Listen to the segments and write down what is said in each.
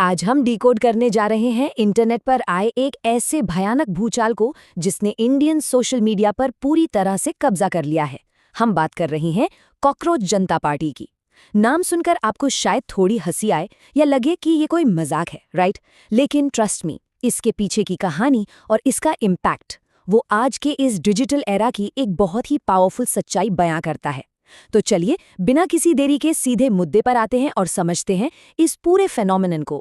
आज हम डिकोड करने जा रहे हैं इंटरनेट पर आए एक ऐसे भयानक भूचाल को जिसने इंडियन सोशल मीडिया पर पूरी तरह से कब्जा कर लिया है। हम बात कर रहे हैं कॉकरोच जनता पार्टी की। नाम सुनकर आपको शायद थोड़ी हंसी आए या लगे कि ये कोई मजाक है, राइट? लेकिन ट्रस्ट मी, इसके पीछे की कहानी और इसका इम्पैक्ट वो आज के इस डिजिटल एरा की एक बहुत ही पावरफुल सच्चाई बयां करता है। तो चलिए बिना किसी देरी के सीधे मुद्दे पर आते हैं और समझते हैं इस पूरे फेनोमेनन को।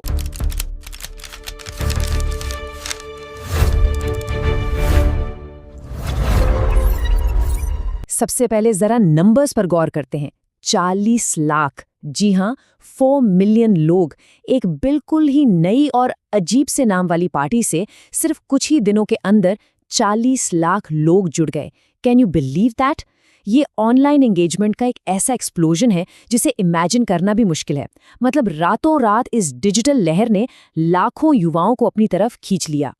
सबसे पहले जरा नंबर्स पर गौर करते हैं। 40 लाख, जी हां, 4 मिलियन लोग एक बिल्कुल ही नई और अजीब से नाम वाली पार्टी से सिर्फ कुछ ही दिनों के अंदर 40 लाख लोग जुड़ गए। Can you believe that? ये ऑनलाइन एंगेजमेंट का एक ऐसा एक्सप्लोजन है जिसे इमेजिन करना भी मुश्किल है। मतलब रातों रात इस डिजिटल लहर ने लाखों युवाओं को अपनी तरफ खींच लिया।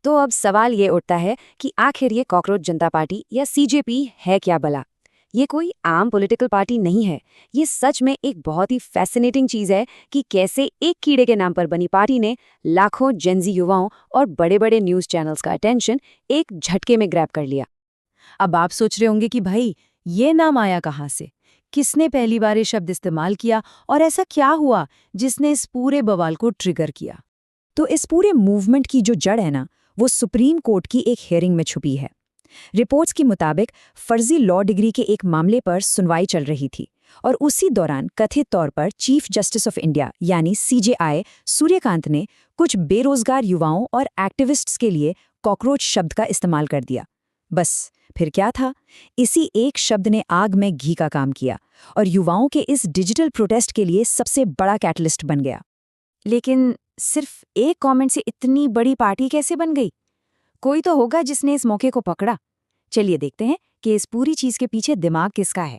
तो अब सवाल ये उठता है कि आखिर ये कॉकरोच जनता पार्टी या सीजेपी है क्या भला? ये कोई आम पॉलिटिकल पार्टी नहीं है। ये सच में एक बहुत ही फैसिनेटिंग चीज़ है कि कैसे एक कीड़े के नाम पर बनी पार्टी ने लाखों जेनजी युवाओं और बड़े बड़े न्यूज़ चैनल्स का अटेंशन एक झटके में ग्रैब कर लिया। अब आप सोच रहे होंगे कि भाई ये नाम आया कहाँ से, किसने पहली बार ये शब्द इस्तेमाल किया और ऐसा क्या हुआ जिसने इस पूरे बवाल को ट्रिगर किया? तो इस पूरे मूवमेंट की जो जड़ है ना, वो सुप्रीम कोर्ट की एक हियरिंग में छुपी है। रिपोर्ट्स के मुताबिक फर्जी लॉ डिग्री के एक मामले पर सुनवाई चल रही थी और उसी दौरान कथित तौर पर चीफ जस्टिस ऑफ इंडिया यानी सीजेआई सूर्यकांत ने कुछ बेरोजगार युवाओं और एक्टिविस्ट्स के लिए कॉकरोच शब्द का इस्तेमाल कर दिया। बस फिर क्या था, इसी एक शब्द ने आग में घी का काम किया और युवाओं के इस डिजिटल प्रोटेस्ट के लिए सबसे बड़ा कैटलिस्ट बन गया। लेकिन सिर्फ एक कमेंट से इतनी बड़ी पार्टी कैसे बन गई? कोई तो होगा जिसने इस मौके को पकड़ा। चलिए देखते हैं कि इस पूरी चीज के पीछे दिमाग किसका है।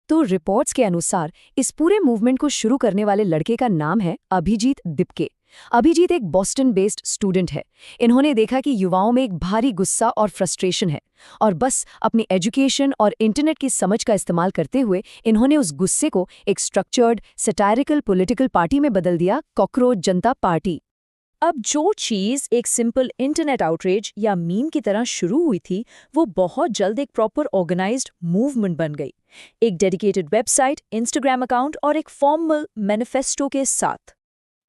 तो रिपोर्ट्स के अनुसार इस पूरे मूवमेंट को शुरू करने वाले लड़के का नाम है अभिजीत दिपके। अभिजीत एक बॉस्टन बेस्ड स्टूडेंट है। इन्होंने देखा कि युवाओं में एक भारी गुस्सा और फ्रस्ट्रेशन है और बस अपनी एजुकेशन और इंटरनेट की समझ का इस्तेमाल करते हुए इन्होंने उस गुस्से को एक स्ट्रक्चर्ड सटायरिकल पॉलिटिकल पार्टी में बदल दिया, कॉकरोच जनता पार्टी। अब जो चीज़ एक सिंपल इंटरनेट आउटरीच या मीम की तरह शुरू हुई थी, वो बहुत जल्द एक प्रॉपर ऑर्गेनाइज्ड मूवमेंट बन गई। एक डेडिकेटेड वेबसाइट, इंस्टाग्राम अकाउंट और एक फॉर्मल मैनिफेस्टो के साथ।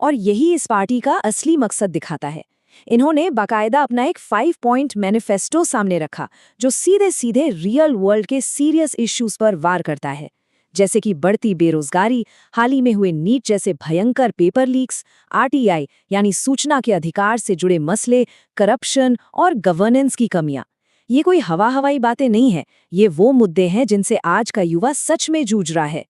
और यही इस पार्टी का असली मकसद दिखाता है। इन्होंने बाकायदा अपना एक 5 पॉइंट मैनिफेस्टो सामने रखा जो सीधे सीधे रियल वर्ल्ड के सीरियस इश्यूज पर वार करता है, जैसे कि बढ़ती बेरोजगारी, हाल ही में हुए नीट जैसे भयंकर पेपर लीक्स, आरटीआई यानी सूचना के अधिकार से जुड़े मसले, करप्शन और गवर्नेंस की कमियां। ये कोई हवाई बातें नहीं है, ये वो मुद्दे हैं जिनसे आज का युवा सच में जूझ रहा है।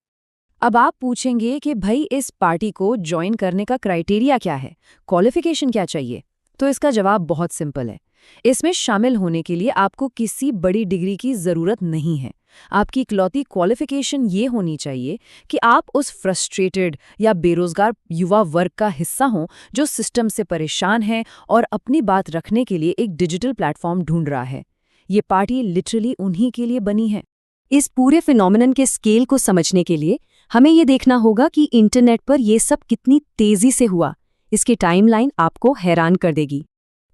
अब आप पूछेंगे कि भाई इस पार्टी को ज्वाइन करने का क्राइटेरिया क्या है, क्वालिफिकेशन क्या चाहिए? तो इसका जवाब बहुत सिंपल है। इसमें शामिल होने के लिए आपको किसी बड़ी डिग्री की ज़रूरत नहीं है। आपकी इकलौती क्वालिफिकेशन ये होनी चाहिए कि आप उस फ्रस्ट्रेटेड या बेरोजगार युवा वर्ग का हिस्सा हों जो सिस्टम से परेशान है और अपनी बात रखने के लिए एक डिजिटल प्लेटफॉर्म ढूंढ रहा है। ये पार्टी लिटरली उन्हीं के लिए बनी है। इस पूरे फिनोमेनन के स्केल को समझने के लिए हमें ये देखना होगा कि इंटरनेट पर ये सब कितनी तेजी से हुआ। इसकी टाइमलाइन आपको हैरान कर देगी।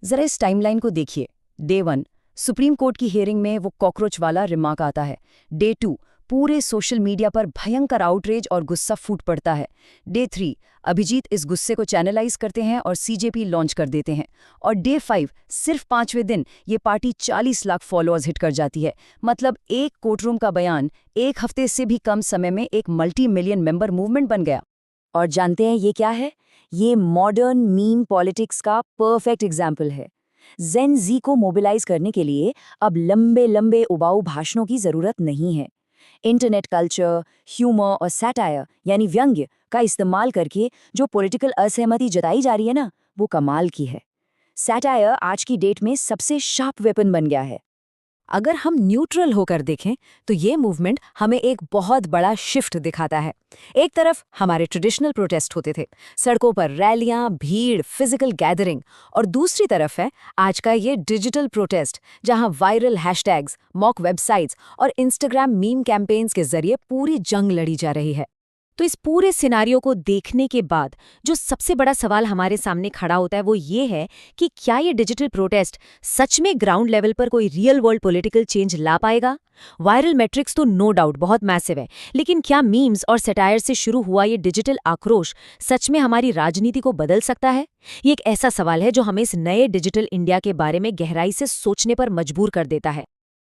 जरा इस टाइमलाइन को देखिए। डे 1 सुप्रीम कोर्ट की हियरिंग में वो कॉकरोच वाला रिमार्क आता है। डे 2 पूरे सोशल मीडिया पर भयंकर आउटरेज और गुस्सा फूट पड़ता है। डे 3 अभिजीत इस गुस्से को चैनलाइज करते हैं और सीजेपी लॉन्च कर देते हैं। और डे 5 सिर्फ 5वें दिन ये पार्टी 40 लाख फॉलोअर्स हिट कर जाती है। मतलब एक कोर्टरूम का बयान एक हफ्ते से भी कम समय में एक मल्टी मिलियन मेंबर मूवमेंट बन गया। और जानते हैं ये क्या है? ये मॉडर्न मीम पॉलिटिक्स का परफेक्ट एग्जाम्पल है। जेन जी को मोबिलाइज करने के लिए अब लंबे लंबे उबाऊ भाषणों की जरूरत नहीं है। इंटरनेट कल्चर, ह्यूमर और सैटायर यानी व्यंग्य का इस्तेमाल करके जो पॉलिटिकल असहमति जताई जा रही है ना, वो कमाल की है। सैटायर आज की डेट में सबसे शार्प वेपन बन गया है। अगर हम न्यूट्रल होकर देखें तो ये मूवमेंट हमें एक बहुत बड़ा शिफ्ट दिखाता है। एक तरफ हमारे ट्रेडिशनल प्रोटेस्ट होते थे, सड़कों पर रैलियां, भीड़, फिजिकल गैदरिंग, और दूसरी तरफ है आज का ये डिजिटल प्रोटेस्ट जहां वायरल हैशटैग्स, मॉक वेबसाइट्स और इंस्टाग्राम मीम कैंपेन्स के जरिए पूरी जंग लड़ी जा रही है। तो इस पूरे सिनारियो को देखने के बाद जो सबसे बड़ा सवाल हमारे सामने खड़ा होता है वो ये है कि क्या ये डिजिटल प्रोटेस्ट सच में ग्राउंड लेवल पर कोई रियल वर्ल्ड पॉलिटिकल चेंज ला पाएगा? वायरल मैट्रिक्स तो नो डाउट बहुत मैसिव है, लेकिन क्या मीम्स और सटायर से शुरू हुआ ये डिजिटल आक्रोश सच में हमारी राजनीति को बदल सकता है? ये एक ऐसा सवाल है जो हमें इस नए डिजिटल इंडिया के बारे में गहराई से सोचने पर मजबूर कर देता है।